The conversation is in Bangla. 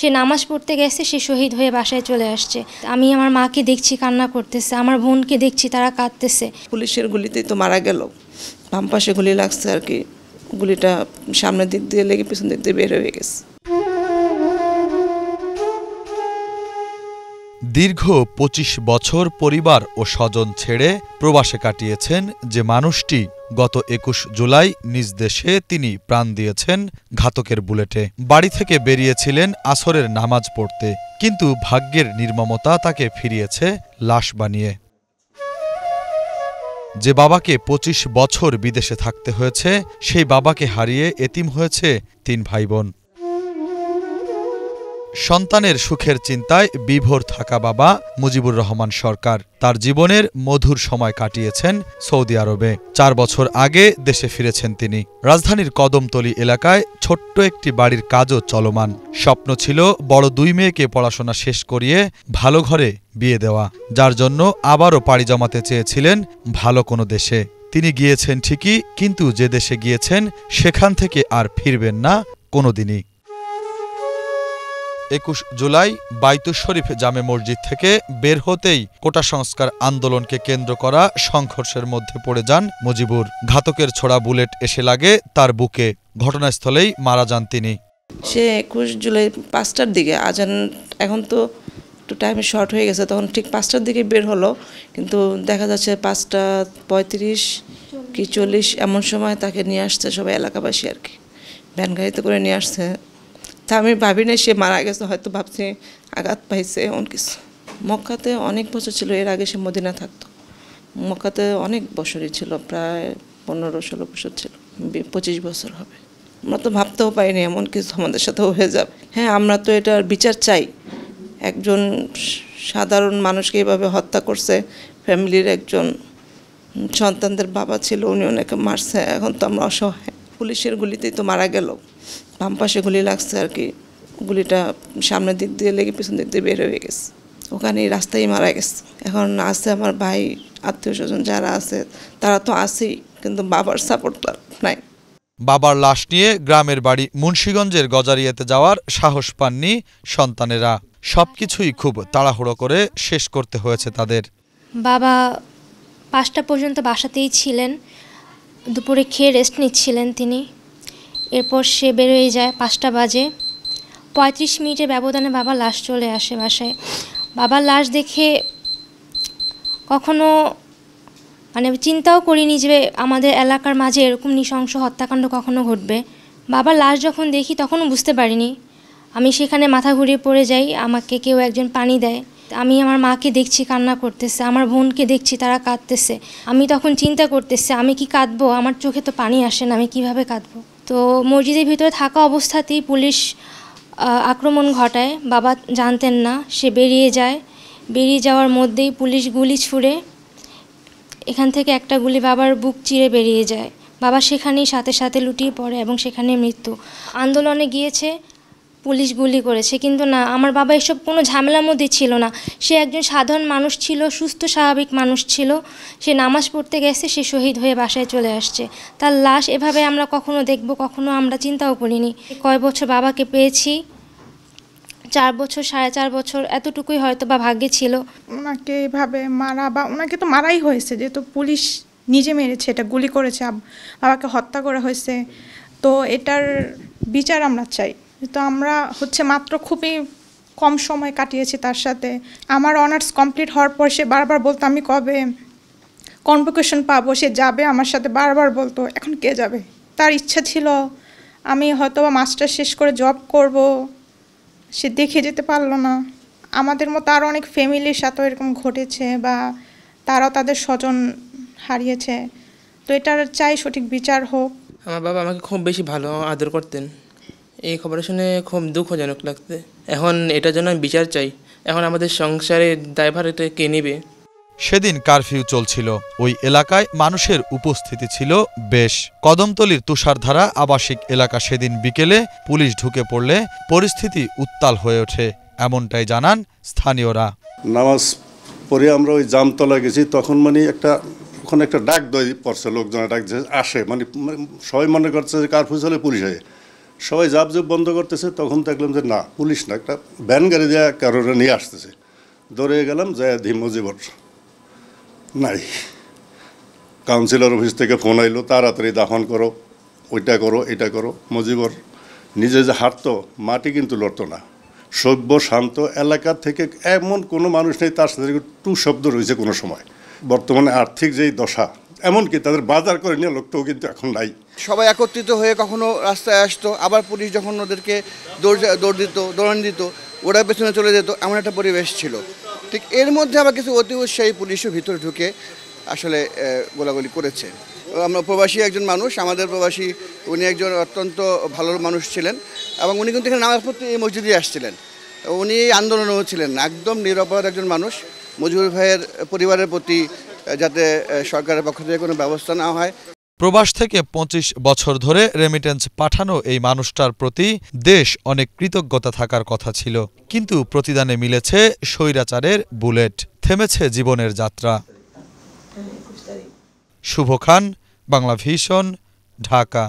সে নামাজ পড়তে গেছে, সে শহীদ হয়ে বাসায় চলে আসছে। আমি আমার মাকে দেখছি কান্না করতেছে, আমার বোনকে দেখছি তারা কাঁদতেছে। পুলিশের গুলিতেই তো মারা গেল, বাম পাশে গুলি লাগছে আর কি, গুলিটা সামনের দিক দিয়ে লেগে পিছন দিক দিয়ে বের হয়ে গেছে। দীর্ঘ ২৫ বছর পরিবার ও স্বজন ছেড়ে প্রবাসে কাটিয়েছেন যে মানুষটি, গত ২১ জুলাই নিজ দেশে তিনি প্রাণ দিয়েছেন ঘাতকের বুলেটে। বাড়ি থেকে বেরিয়েছিলেন আসরের নামাজ পড়তে, কিন্তু ভাগ্যের নির্মমতা তাকে ফিরিয়েছে লাশ বানিয়ে। যে বাবাকে ২৫ বছর বিদেশে থাকতে হয়েছে, সেই বাবাকে হারিয়ে এতিম হয়েছে ৩ ভাইবোন। সন্তানের সুখের চিন্তায় বিভোর থাকা বাবা মুজিবুর রহমান সরকার তার জীবনের মধুর সময় কাটিয়েছেন সৌদি আরবে। ৪ বছর আগে দেশে ফিরেছেন তিনি। রাজধানীর কদমতলী এলাকায় ছোট্ট একটি বাড়ির কাজও চলমান। স্বপ্ন ছিল বড় ২ মেয়েকে পড়াশোনা শেষ করিয়ে ভালো ঘরে বিয়ে দেওয়া, যার জন্য আবারও পাড়ি জমাতে চেয়েছিলেন ভালো কোনো দেশে। তিনি গিয়েছেন ঠিকই, কিন্তু যে দেশে গিয়েছেন সেখান থেকে আর ফিরবেন না কোনোদিনই। ২১ জুলাই বাইতুশ শরীফ জামে মসজিদ থেকে বের হতেই কোটা সংস্কার আন্দোলনকে কেন্দ্র করা সংঘর্ষের মধ্যে পড়ে যান মুজিবুর। ঘাতকের ছোড়া বুলেট এসে লাগে তার বুকে, ঘটনাস্থলেই মারা যান তিনি। সে ২১ জুলাই ৫টার দিকে আজান, এখন তো একটু টাইমে শর্ট হয়ে গেছে, তখন ঠিক ৫টার দিকে বের হলো, কিন্তু দেখা যাচ্ছে ৫টা ৩৫ কি ৪০ এমন সময় তাকে নিয়ে আসছে সবাই এলাকাবাসী আর কি, ভ্যান গাড়িতে করে নিয়ে আসছে। তা আমি ভাবি না সে মারা গেছে, হয়তো ভাবছি আঘাত পাইছে এমন কিছু। মক্কাতে অনেক বছর ছিল, এর আগে সে মদিনা থাকতো। মক্কাতে অনেক বছরই ছিল, প্রায় ১৫-১৬ বছর ছিল, ২৫ বছর হবে। আমরা তো ভাবতেও পাইনি এমন কিছু আমাদের সাথেও হয়ে যাবে। হ্যাঁ, আমরা তো এটার বিচার চাই। একজন সাধারণ মানুষকে এভাবে হত্যা করছে, ফ্যামিলির একজন সন্তানদের বাবা ছিল, উনি অনেকে মারছে, এখন তো আমরা অসহায়। পুলিশের গুলিতেই তো মারা গেল, বাম পাশে গুলি লাগছে আর কি, গুলিটা সামনের দিক দিয়ে লেগে পিছন দিক দিয়ে বের হয়ে গেছে, ওখানেই রাস্তায় মারা গেছে। এখন আছে আমার ভাই, আত্মীয় স্বজন যারা আছে তারা তো আছেই, কিন্তু বাবার সাপোর্ট তো নাই। বাবার লাশ নিয়ে গ্রামের বাড়ি মুন্সিগঞ্জের গজারিয়াতে যাওয়ার সাহস পাননি সন্তানেরা। সবকিছুই খুব তাড়াহুড়ো করে শেষ করতে হয়েছে তাদের। বাবা ৫টা পর্যন্ত বাসাতেই ছিলেন, দুপুরে খেয়ে রেস্ট নিচ্ছিলেন তিনি। এরপর সে বেরোয় যায় ৫টা বাজে, ৩৫ মিনিটের ব্যবধানে বাবার লাশ চলে আসে বাসায়। বাবার লাশ দেখে কখনো চিন্তাও করিনি যে আমাদের এলাকার মাঝে এরকম নৃশংস হত্যাকাণ্ড কখনো ঘটবে। বাবার লাশ যখন দেখি তখনও বুঝতে পারিনি। আমি সেখানে মাথা ঘুরিয়ে পড়ে যাই, আমাকে কেউ একজন পানি দেয়। আমি আমার মাকে দেখছি কান্না করতেছে, আমার বোনকে দেখছি তারা কাঁদতেছে। আমি তখন চিন্তা করতেছি আমি কি কাঁদবো, আমার চোখে তো পানি আসে না, আমি কিভাবে কাঁদবো। তো মসজিদের ভিতরে থাকা অবস্থাতেই পুলিশ আক্রমণ ঘটায়। বাবা জানতেন না, সে বেরিয়ে যায়। বেরিয়ে যাওয়ার মধ্যেই পুলিশ গুলি ছুঁড়ে এখান থেকে একটা গুলি বাবার বুক চিরে বেরিয়ে যায়। বাবা সেখানেই সাথে সাথে লুটিয়ে পড়ে এবং সেখানে মৃত্যু। আন্দোলনে গিয়েছে, পুলিশ গুলি করেছে, কিন্তু না, আমার বাবা এসব কোনো ঝামেলার মধ্যে ছিল না। সে একজন সাধারণ মানুষ ছিল, সুস্থ স্বাভাবিক মানুষ ছিল। সে নামাজ পড়তে গেছে, সে শহীদ হয়ে বাসায় চলে আসছে। তার লাশ এভাবে আমরা কখনো দেখব, কখনো আমরা চিন্তাও করিনি। কয় বছর বাবাকে পেয়েছি, ৪ বছর ৪.৫ বছর, এতটুকুই হয়তো বা ভাগ্যে ছিল। ওনাকে এভাবে মারা, বা ওনাকে তো মারাই হয়েছে, যেহেতু পুলিশ নিজে মেরেছে, এটা গুলি করেছে, বাবাকে হত্যা করা হয়েছে। তো এটার বিচার আমরা চাই। তো আমরা মাত্র খুবই কম সময় কাটিয়েছি তার সাথে। আমার অনার্স কমপ্লিট হওয়ার পর সে বারবার বলতো আমি কবে কনভোকেশন পাবো, সে যাবে আমার সাথে, বারবার বলতো। এখন কে যাবে? তার ইচ্ছা ছিল আমি হয়তো বা মাস্টার শেষ করে জব করব, সে দেখে যেতে পারলো না। আমাদের মতো আরও অনেক ফ্যামিলির সাথেও এরকম ঘটেছে, বা তারাও তাদের স্বজন হারিয়েছে। তো এটার চাই সঠিক বিচার হোক। আমার বাবা আমাকে খুব বেশি ভালো আদর করতেন। এই খবর শুনে খুব দুঃখজনক লাগছে। এখন এটার জন্য আমি বিচার চাই। এখন আমাদের সংসারের দায়ভার এটা কে নেবে? সেদিন কারফিউ চলছিল। ওই এলাকায় মানুষের উপস্থিতি ছিল বেশ। কদমতলীর তুষারধারা আবাসিক এলাকা সেদিন বিকেলে পুলিশ ঢুকে পড়লে পরিস্থিতি উত্তাল হয়ে ওঠে, এমনটাই জানান স্থানীয়রা। নামাজ পরে আমরা ওই জামতলা গেছি, তখন ওখানে একটা ডাক দই পড়ছে, লোকজন ডাক যে আসে, সবাই মনে করছে যে কারফিউ চলে পুলিশ হয়, সবাই জাপ বন্ধ করতেছে, তখন দেখলাম যে না, পুলিশ না, একটা ভ্যান গাড়ি দিয়ে কারোরে নিয়ে আসতেছে। দৌড়ে গেলাম, যায় মুজিবর নাই। কাউন্সিলর অফিস থেকে ফোন আইলো, তাড়াতাড়ি দাফন করো, ওইটা করো, এটা করো। মুজিবর নিজে যে হাঁটতো, মাটি কিন্তু লড়তো না। সভ্য শান্ত এলাকা থেকে এমন কোনো মানুষ নেই তার সাথে টু শব্দ রয়েছে কোনো সময়। বর্তমানে আর্থিক যেই দশা, এমনকি তাদের বাজার করে নিয়ে লোকটাও কিন্তু এখন নাই। সবাই একত্রিত হয়ে কখনো রাস্তায় আসতো, আবার পুলিশ যখন ওদেরকে দৌড়ান দিত, ওরা পেছনে চলে যেত, এমন একটা পরিবেশ ছিল। ঠিক এর মধ্যে আবার কিছু অতি উৎসাহী পুলিশও ভিতরে ঢুকে আসলে গোলাগুলি করেছে। আমরা প্রবাসী একজন মানুষ, আমাদের প্রবাসী উনি একজন অত্যন্ত ভালো মানুষ ছিলেন এবং উনি কিন্তু এখানে নামাজ পড়তে এই মসজিদে আসছিলেন। উনি আন্দোলনও ছিলেন, একদম নিরপরাধ একজন মানুষ। মুজিবুর ভাইয়ের পরিবারের প্রতি যাতে সরকারের পক্ষ থেকে কোনো ব্যবস্থা নেওয়া হয়। প্রবাস থেকে ২৫ বছর ধরে রেমিটেন্স পাঠানো এই মানুষটার প্রতি দেশ অনেক কৃতজ্ঞতা থাকার কথা ছিল, কিন্তু প্রতিদানে মিলেছে স্বৈরাচারের বুলেট, থেমেছে জীবনের যাত্রা। শুভ খান, বাংলা ভিশন, ঢাকা।